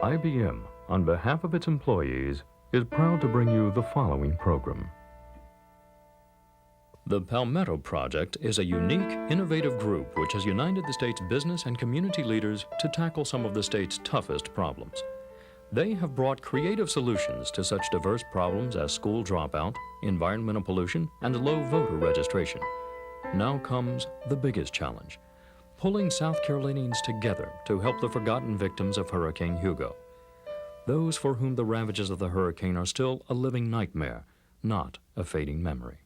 IBM, on behalf of its employees, is proud to bring you the following program. The Palmetto Project is a unique, innovative group which has united the state's business and community leaders to tackle some of the state's toughest problems. They have brought creative solutions to such diverse problems as school dropout, environmental pollution, and low voter registration. Now comes the biggest challenge: pulling South Carolinians together to help the forgotten victims of Hurricane Hugo. Those for whom the ravages of the hurricane are still a living nightmare, not a fading memory.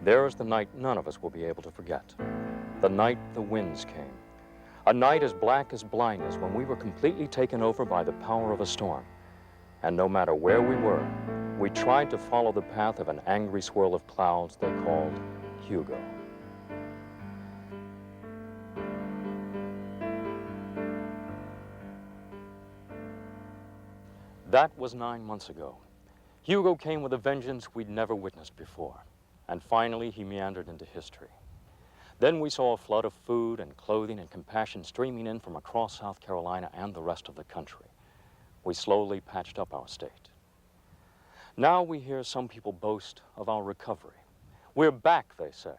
There is the night none of us will be able to forget. The night the winds came. A night as black as blindness when we were completely taken over by the power of a storm. And no matter where we were, we tried to follow the path of an angry swirl of clouds they called Hugo. That was 9 months ago. Hugo came with a vengeance we'd never witnessed before. And finally, he meandered into history. Then we saw a flood of food and clothing and compassion streaming in from across South Carolina and the rest of the country. We slowly patched up our state. Now we hear some people boast of our recovery. We're back, they say.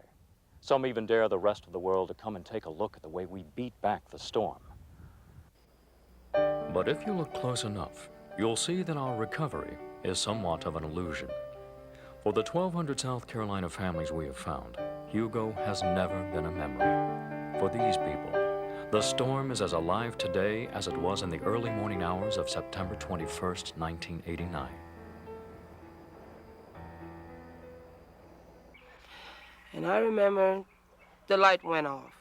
Some even dare the rest of the world to come and take a look at the way we beat back the storm. But if you look close enough, you'll see that our recovery is somewhat of an illusion. For the 1,200 South Carolina families we have found, Hugo has never been a memory. For these people, the storm is as alive today as it was in the early morning hours of September 21st, 1989. And I remember the light went off.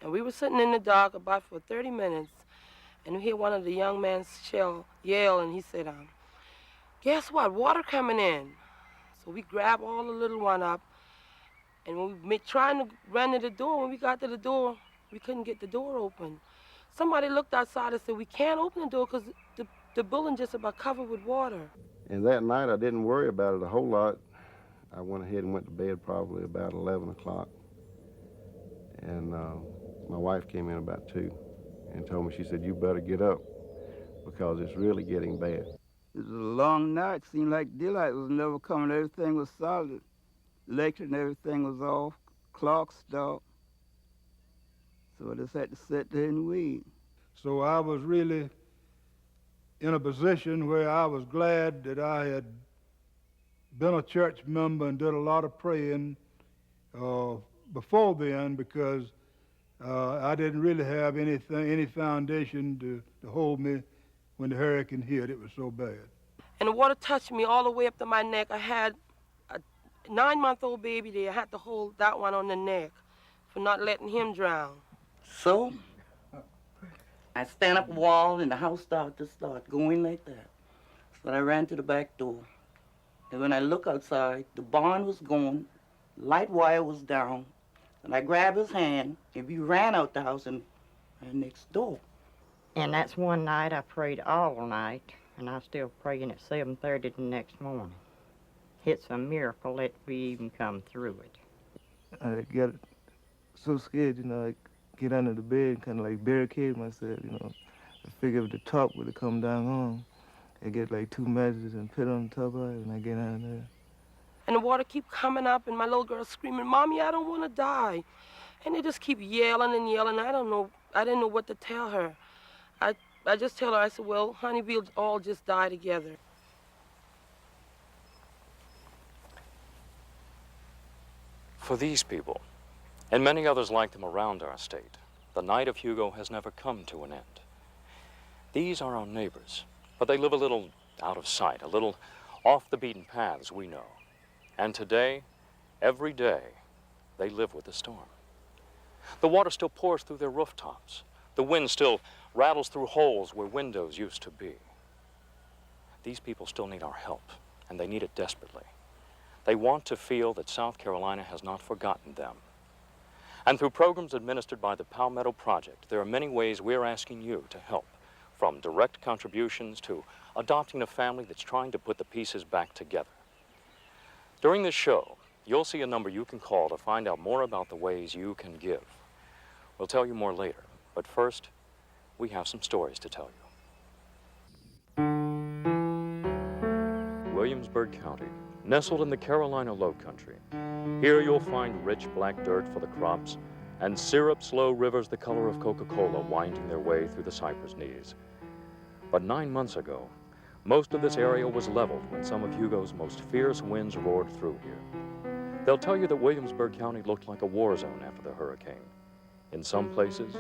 And we were sitting in the dark about for 30 minutes, and we hear one of the young men's yell, and he said, guess what, water coming in. So we grabbed all the little one up, and when we trying to run to the door, when we got to the door, we couldn't get the door open. Somebody looked outside and said, we can't open the door because the building just about covered with water. And that night, I didn't worry about it a whole lot. I went ahead and went to bed probably about 11 o'clock. And my wife came in about 2 and told me, she said, you better get up because it's really getting bad. It was a long night. Seemed like daylight was never coming. Everything was solid. Electric and everything was off. Clock stopped. So I just had to sit there and wait. So I was really in a position where I was glad that I had been a church member and did a lot of praying before then, because I didn't really have any foundation to hold me when the hurricane hit. It was so bad. And the water touched me all the way up to my neck. I had a 9-month-old baby there. I had to hold that one on the neck for not letting him drown. So I stand up a wall and the house started going like that. So I ran to the back door. And when I look outside, the barn was gone, light wire was down, and I grabbed his hand and we ran out the house and ran next door. And that's one night I prayed all night, and I was still praying at 7:30 the next morning. It's a miracle that we even come through it. I got so scared, I get under the bed and kind of like barricade myself, I figure if the top would have come down on, I get like 2 mattresses and put on the top of it, and I get out of there. And the water keep coming up, and my little girl screaming, Mommy, I don't want to die. And they just keep yelling and yelling. I didn't know what to tell her. I just tell her, I said, well, honey, we'll all just die together. For these people, and many others like them around our state, The night of Hugo has never come to an end. These are our neighbors, but they live a little out of sight, a little off the beaten paths we know. And today, every day, they live with the storm. The water still pours through their rooftops. The wind still rattles through holes where windows used to be. These people still need our help, and they need it desperately. They want to feel that South Carolina has not forgotten them. And through programs administered by the Palmetto Project, there are many ways we're asking you to help, from direct contributions to adopting a family that's trying to put the pieces back together. During this show, you'll see a number you can call to find out more about the ways you can give. We'll tell you more later, but first, we have some stories to tell you. Williamsburg County, nestled in the Carolina Low Country. Here you'll find rich black dirt for the crops and syrup-slow rivers the color of Coca-Cola winding their way through the cypress knees. But 9 months ago, most of this area was leveled when some of Hugo's most fierce winds roared through here. They'll tell you that Williamsburg County looked like a war zone after the hurricane. In some places,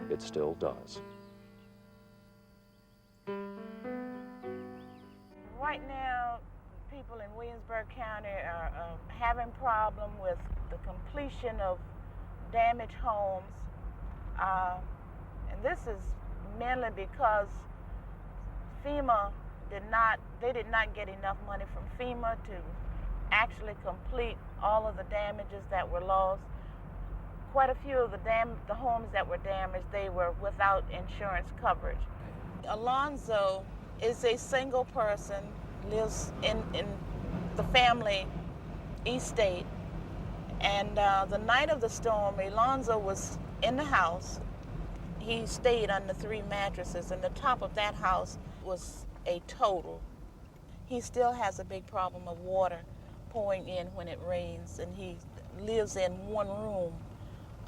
it still does. Right now, people in Williamsburg County are having problem with the completion of damaged homes. And this is mainly because FEMA did not get enough money from FEMA to actually complete all of the damages that were lost. Quite a few of the homes that were damaged, they were without insurance coverage. Alonzo is a single person, lives in the family estate. And the night of the storm, Alonzo was in the house. He stayed under 3 mattresses, and the top of that house was a total. He still has a big problem of water pouring in when it rains, and he lives in one room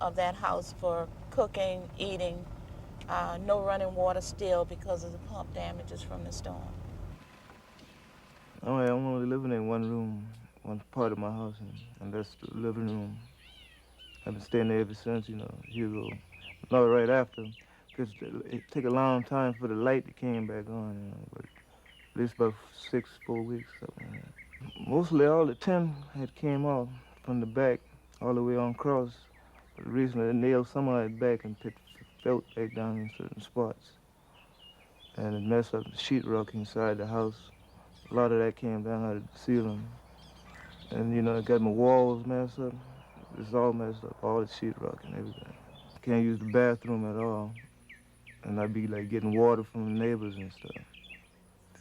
of that house for cooking, eating, no running water still because of the pump damages from the storm. I'm only living in one room, one part of my house, and that's the living room. I've been staying there ever since, Hugo. Not right after, because it took a long time for the light to came back on, but at least about 4 weeks. Something like that. Mostly all the tin had came off from the back all the way on across. But recently they nailed some of it back and put felt back down in certain spots. And it messed up the sheetrock inside the house. A lot of that came down out of the ceiling. And it got my walls messed up. It's all messed up, all the sheetrock and everything. Can't use the bathroom at all. And I'd be like getting water from the neighbors and stuff.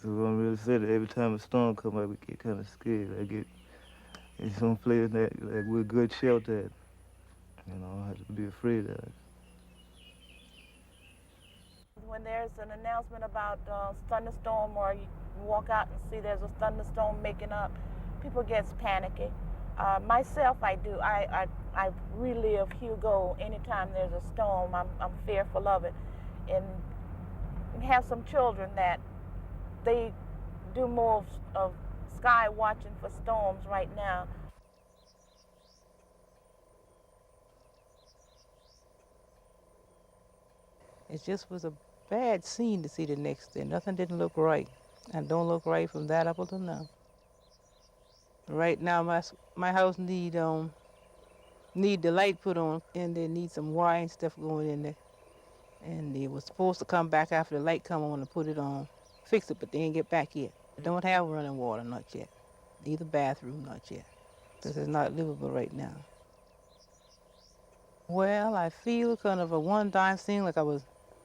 So I'm really say that every time a storm come up, we get kind of scared. In some place that like we're good shelter at. I have to be afraid of it. When there's an announcement about a thunderstorm, or you walk out and see there's a thunderstorm making up, people get panicky. Myself, I do. I relive Hugo anytime there's a storm. I'm fearful of it. And we have some children that they do more of sky watching for storms right now. It just was a bad scene to see the next day. Nothing didn't look right. And don't look right from that up until now. Right now, my house need the light put on, and they need some wire and stuff going in there. And they was supposed to come back after the light come on and put it on, fix it, but they ain't get back yet. Don't have running water, not yet. Neither bathroom, not yet. This is not livable right now. Well, I feel kind of a one-time thing, like I was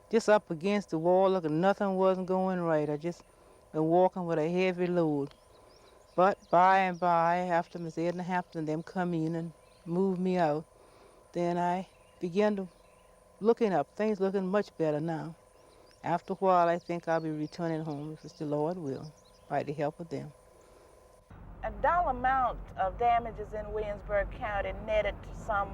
just up against the wall, looking nothing wasn't going right. I just been walking with a heavy load. But by and by, after Miss Edna Hampton and them come in and moved me out, then I began to looking up. Things looking much better now. After a while, I think I'll be returning home, if it's the Lord will, by the help of them. A dollar amount of damages in Williamsburg County netted some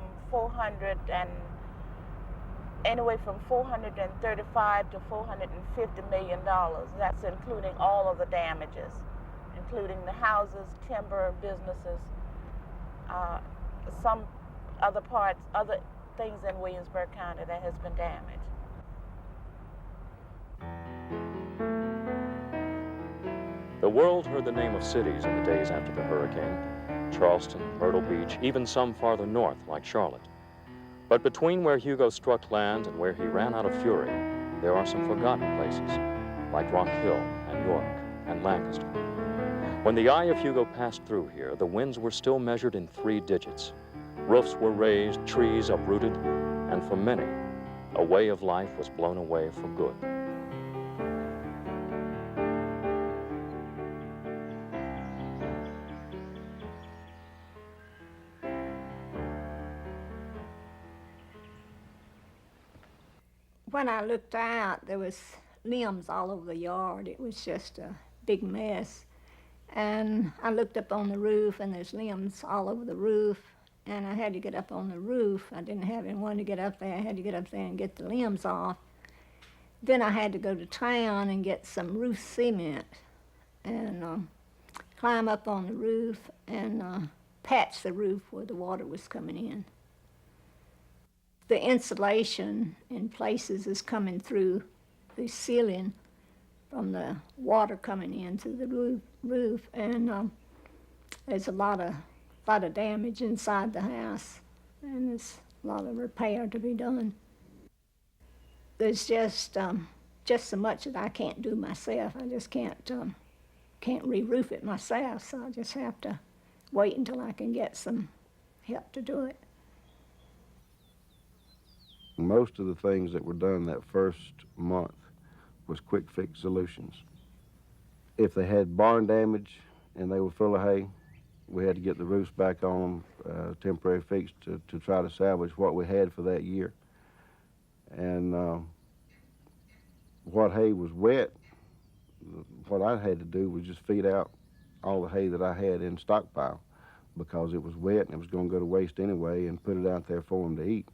anywhere from $435 to $450 million. That's including all of the damages, including the houses, timber, businesses, some other parts, other things in Williamsburg County that has been damaged. The world heard the name of cities in the days after the hurricane: Charleston, Myrtle Beach, even some farther north like Charlotte. But between where Hugo struck land and where he ran out of fury, there are some forgotten places, like Rock Hill and York and Lancaster. When the eye of Hugo passed through here, the winds were still measured in 3 digits. Roofs were raised, trees uprooted, and for many, a way of life was blown away for good. When I looked out, there was limbs all over the yard. It was just a big mess. And I looked up on the roof, and there's limbs all over the roof. And I had to get up on the roof. I didn't have anyone to get up there. I had to get up there and get the limbs off. Then I had to go to town and get some roof cement and climb up on the roof and patch the roof where the water was coming in. The insulation in places is coming through the ceiling from the water coming in through the roof, and there's a lot of damage inside the house, and there's a lot of repair to be done. There's just so much that I can't do myself. I just can't re-roof it myself, so I just have to wait until I can get some help to do it. Most of the things that were done that first month was quick fix solutions. If they had barn damage and they were full of hay, we had to get the roofs back on them, temporary fix to try to salvage what we had for that year. And what hay was wet, what I had to do was just feed out all the hay that I had in stockpile, because it was wet and it was going to go to waste anyway, and put it out there for them to eat.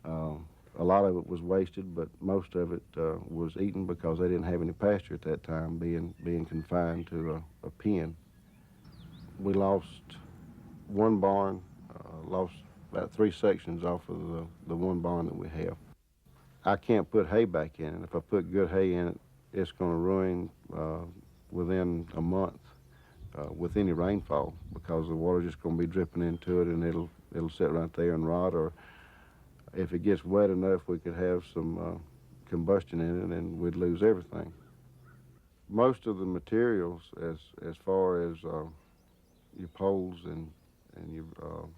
A lot of it was wasted, but most of it was eaten because they didn't have any pasture at that time, being confined to a pen. We lost one barn, lost about 3 sections off of the one barn that we have. I can't put hay back in it. If I put good hay in it, it's going to ruin within a month with any rainfall, because the water's just going to be dripping into it, and it'll sit right there and rot. Or if it gets wet enough, we could have some combustion in it, and we'd lose everything. Most of the materials, as far as your poles and your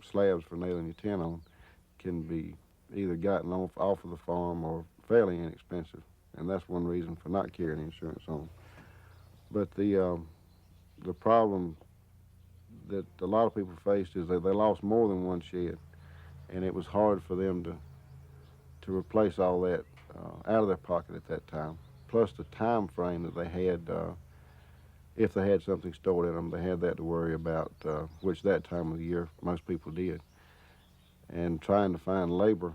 slabs for nailing your tin on, can be either gotten off of the farm or fairly inexpensive, and that's one reason for not carrying insurance on them. But the problem that a lot of people faced is that they lost more than one shed, and it was hard for them to replace all that out of their pocket at that time. Plus the time frame that they had, if they had something stored in them, they had that to worry about, which that time of the year most people did. And trying to find labor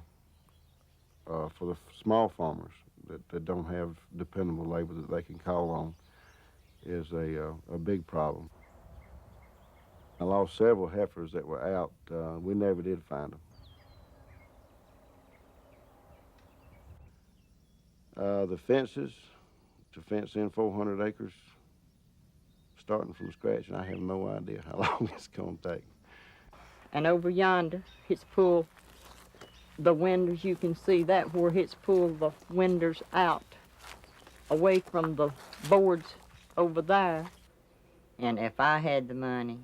for the small farmers that don't have dependable labor that they can call on is a big problem. I lost several heifers that were out. We never did find them. The fences, to fence in 400 acres, starting from scratch, and I have no idea how long it's going to take. And over yonder, it's pulled the windows. You can see that where it's pulled the windows out away from the boards over there. And if I had the money,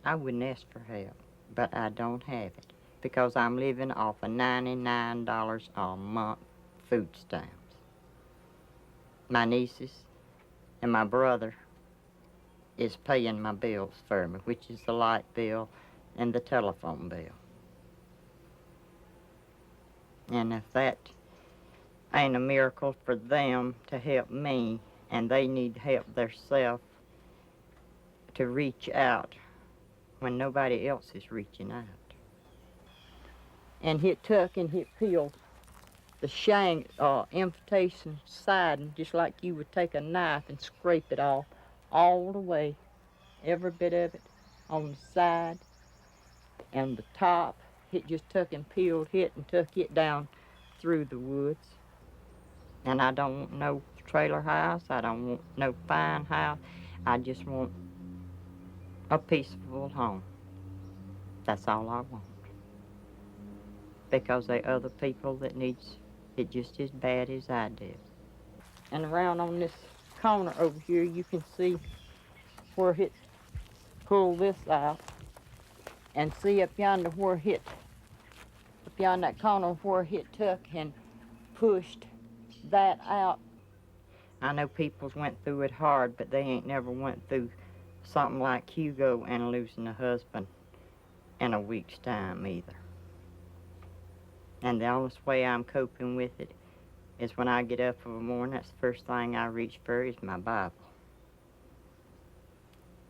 I wouldn't ask for help, but I don't have it because I'm living off of $99 a month food stamps. My nieces and my brother is paying my bills for me, which is the light bill and the telephone bill. And if that ain't a miracle for them to help me, and they need help themselves to reach out when nobody else is reaching out. And hit tuck and hit peel the shank, invitation siding, just like you would take a knife and scrape it off all the way, every bit of it on the side and the top it just took and peeled it and took it down through the woods. And I don't want no trailer house. I don't want no fine house. I just want a peaceful home. That's all I want. Because there are other people that needs it just as bad as I do. And around on this corner over here, you can see where it pulled this out. And see up yonder where it, up yonder that corner where it took and pushed that out. I know people's went through it hard, but they ain't never went through something like Hugo and losing a husband in a week's time either. And the only way I'm coping with it is when I get up in the morning, that's the first thing I reach for is my Bible.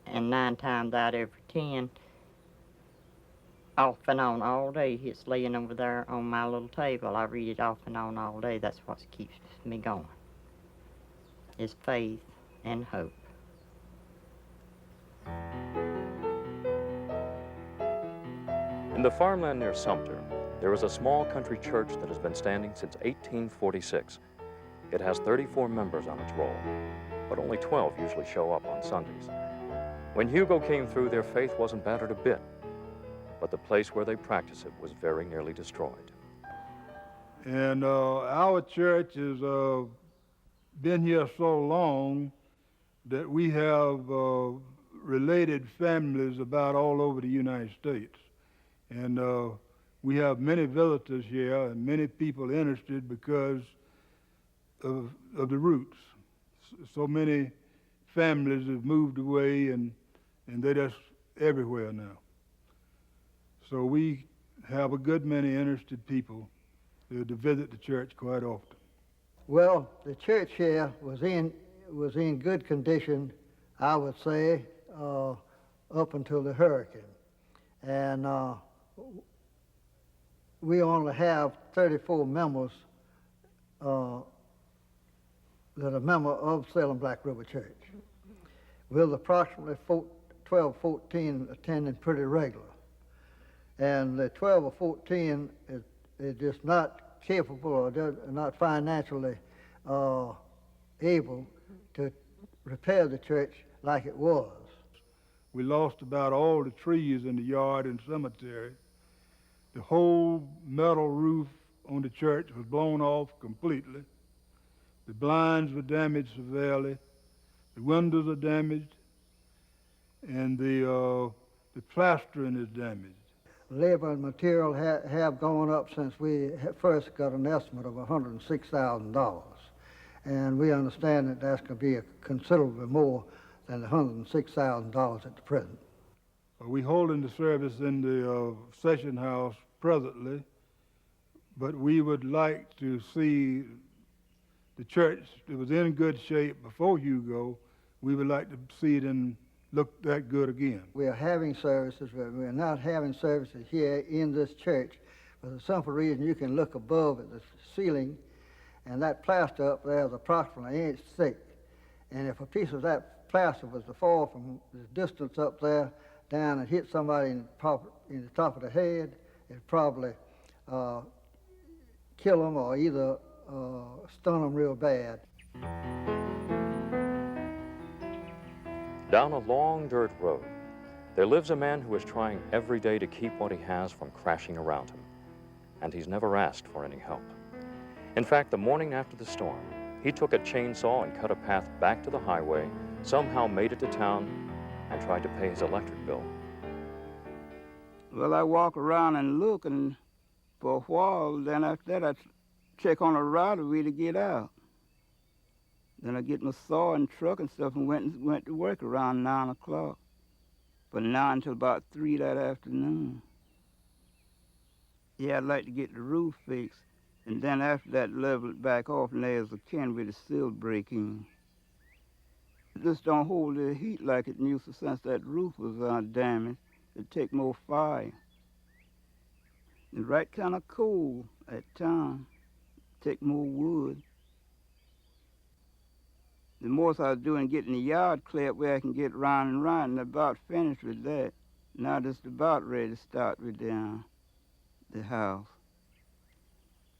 And 9 times out of every 10, off and on all day, it's laying over there on my little table. I read it off and on all day. That's what keeps me going, is faith and hope. In the farmland near Sumter, there is a small country church that has been standing since 1846. It has 34 members on its roll, but only 12 usually show up on Sundays. When Hugo came through, their faith wasn't battered a bit, but the place where they practice it was very nearly destroyed. And our church has been here so long that we have related families about all over the United States. And we have many visitors here and many people interested because of the roots. So many families have moved away and they're just everywhere now. So we have a good many interested people to visit the church quite often. Well, the church here was in good condition, I would say, up until the hurricane. And we only have 34 members that are member of Salem Black River Church, with approximately 12, 14 attending pretty regular. And the 12 or 14 is just not capable or not financially able to repair the church like it was. We lost about all the trees in the yard and cemetery. The whole metal roof on the church was blown off completely. The blinds were damaged severely. The windows are damaged, and the plastering is damaged. Labor and material have gone up since we first got an estimate of $106,000. And we understand that that's going to be considerably more than $106,000 at the present. We holding the service in the session house presently, but we would like to see the church that was in good shape before Hugo. We would like to see it and look that good again. We are having services, but we're not having services here in this church for the simple reason you can look above at the ceiling, and that plaster up there is approximately an inch thick. And if a piece of that plaster was to fall from the distance up there down and hit somebody in the top of the head, it'd probably kill them or either stun them real bad. Down a long dirt road, there lives a man who is trying every day to keep what he has from crashing around him, and he's never asked for any help. In fact, the morning after the storm, he took a chainsaw and cut a path back to the highway, somehow made it to town, and tried to pay his electric bill. Well, I walk around and look, and for a while, then after that, I check on a right-of-way to get out. Then I get my saw and truck and stuff and went to work around 9 o'clock. From 9 till about 3 that afternoon. Yeah, I'd like to get the roof fixed. And then after that, level it back off, and there's a can with a sill break in. It just don't hold the heat like it used to since that roof was damaged. It'd take more fire. It's right kind of cold at times. Take more wood. The most I was doing getting the yard cleared where I can get round and round, and about finished with that. Now just about ready to start with down. the house.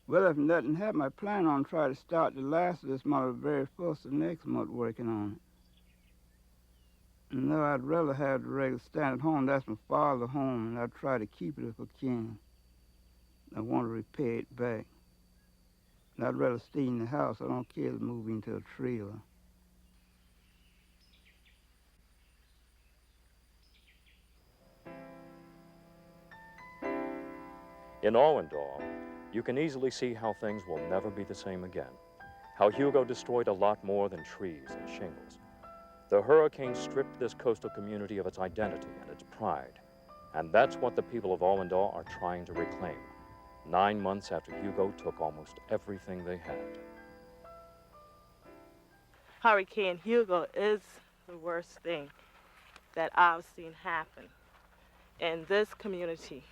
Well, if nothing happened, I plan on trying to start the last of this month, the very first of next month, working on it. No, I'd rather have the regular standard home. That's my father's home, and I'd try to keep it if I can. I want to repair it back. And I'd rather stay in the house. I don't care to move into a trailer. In Allendale, you can easily see how things will never be the same again. How Hugo destroyed a lot more than trees and shingles. The hurricane stripped this coastal community of its identity and its pride. And that's what the people of Allendale are trying to reclaim, 9 months after Hugo took almost everything they had. Hurricane Hugo is the worst thing that I've seen happen in this community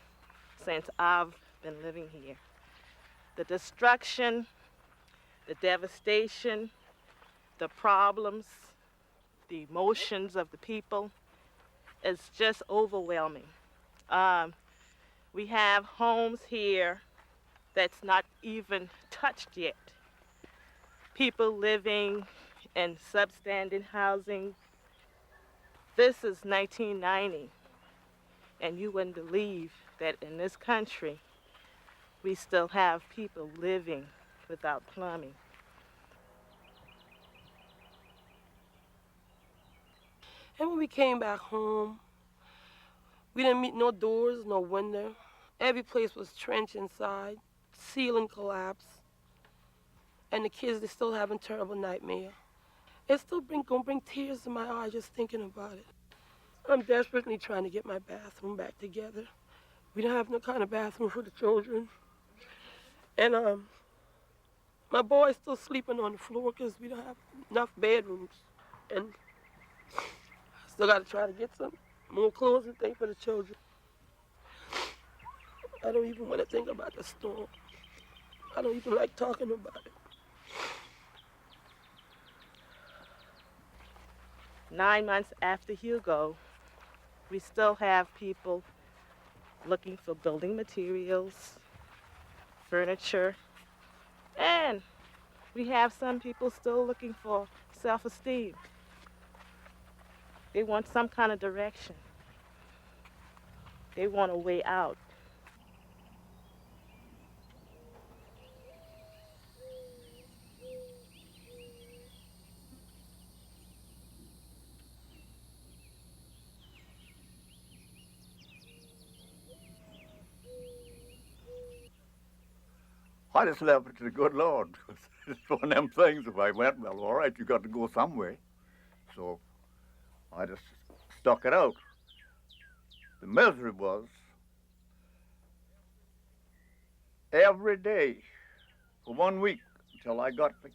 since I've been living here. The destruction, the devastation, the problems, the emotions of the people, it's just overwhelming. We have homes here that's not even touched yet. People living in substandard housing. This is 1990, and you wouldn't believe that in this country, we still have people living without plumbing. And when we came back home, we didn't meet no doors, no window. Every place was trench inside, ceiling collapsed. And the kids, they're still having terrible nightmare. It's still gonna bring tears to my eyes just thinking about it. I'm desperately trying to get my bathroom back together. We don't have no kind of bathroom for the children. And my boy's still sleeping on the floor because we don't have enough bedrooms. And I still got to try to get some more clothes and things for the children. I don't even want to think about the storm. I don't even like talking about it. 9 months after Hugo, we still have people looking for building materials, furniture, and we have some people still looking for self-esteem. They want some kind of direction. They want a way out. I just left it to the good Lord. It's one of them things, if I went, well, all right, you got to go some way. So I just stuck it out. The misery was every day for 1 week until I got the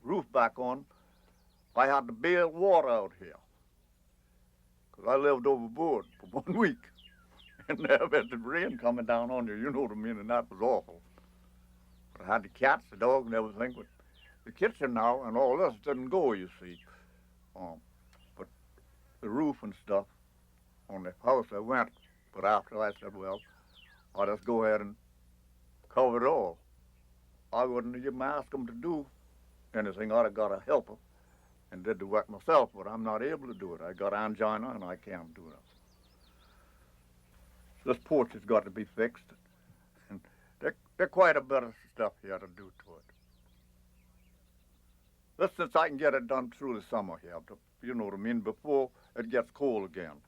roof back on, I had to bail water out here. Because I lived overboard for 1 week. And there was the rain coming down on you, you know what I mean, and that was awful. I had the cats, the dogs, and everything, but the kitchen now and all this didn't go, you see. But the roof and stuff on the house I went, but after I said, well, I'll just go ahead and cover it all. I wouldn't even ask them to do anything. I'd have got a helper and did the work myself, but I'm not able to do it. I got angina and I can't do it. This porch has got to be fixed. There's quite a bit of stuff here to do to it. This since I can get it done through the summer here, you know what I mean, before it gets cold again.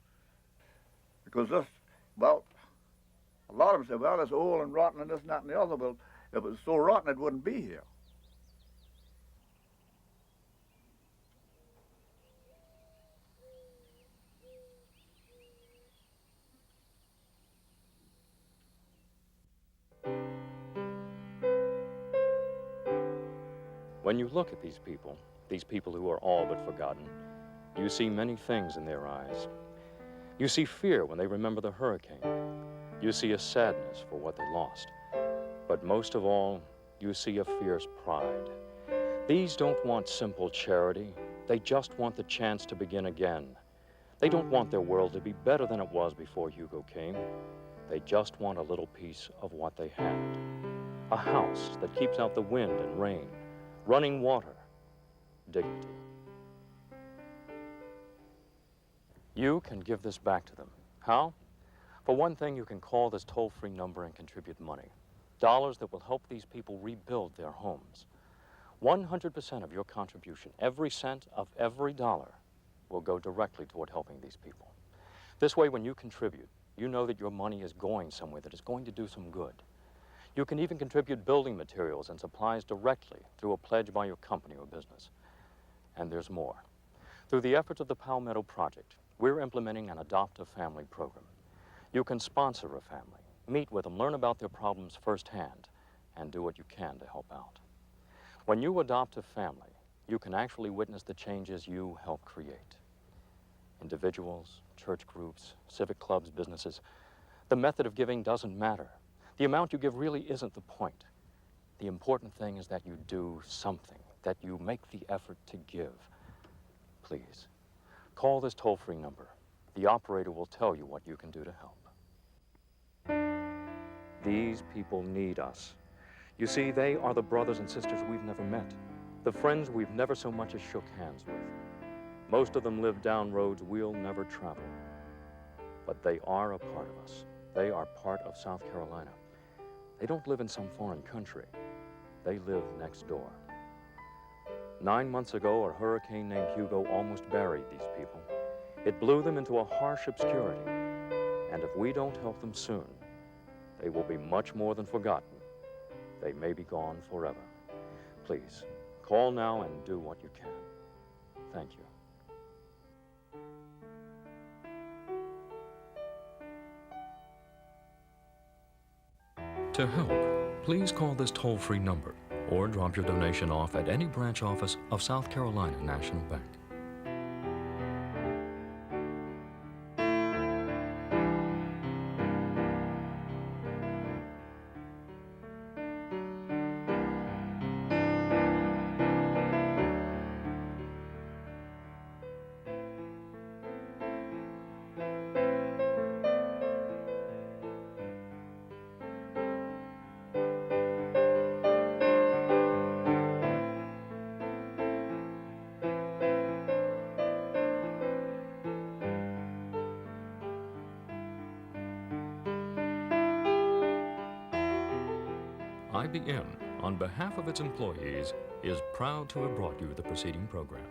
Because this, well, a lot of them say, well, it's old and rotten and this and that and the other. Well, if it was so rotten, it wouldn't be here. When you look at these people who are all but forgotten, you see many things in their eyes. You see fear when they remember the hurricane. You see a sadness for what they lost. But most of all, you see a fierce pride. These don't want simple charity. They just want the chance to begin again. They don't want their world to be better than it was before Hugo came. They just want a little piece of what they had. A house that keeps out the wind and rain, running water, dignity. You can give this back to them. How? For one thing, you can call this toll-free number and contribute money. Dollars that will help these people rebuild their homes. 100% of your contribution, every cent of every dollar, will go directly toward helping these people. This way, when you contribute, you know that your money is going somewhere that is going to do some good. You can even contribute building materials and supplies directly through a pledge by your company or business. And there's more. Through the efforts of the Palmetto Project, we're implementing an Adopt a Family program. You can sponsor a family, meet with them, learn about their problems firsthand, and do what you can to help out. When you adopt a family, you can actually witness the changes you help create. Individuals, church groups, civic clubs, businesses. The method of giving doesn't matter. The amount you give really isn't the point. The important thing is that you do something, that you make the effort to give. Please, call this toll-free number. The operator will tell you what you can do to help. These people need us. You see, they are the brothers and sisters we've never met, the friends we've never so much as shook hands with. Most of them live down roads we'll never travel. But they are a part of us. They are part of South Carolina. They don't live in some foreign country. They live next door. 9 months ago, a hurricane named Hugo almost buried these people. It blew them into a harsh obscurity. And if we don't help them soon, they will be much more than forgotten. They may be gone forever. Please, call now and do what you can. Thank you. To help, please call this toll-free number or drop your donation off at any branch office of South Carolina National Bank. IBM, on behalf of its employees, is proud to have brought you the preceding program.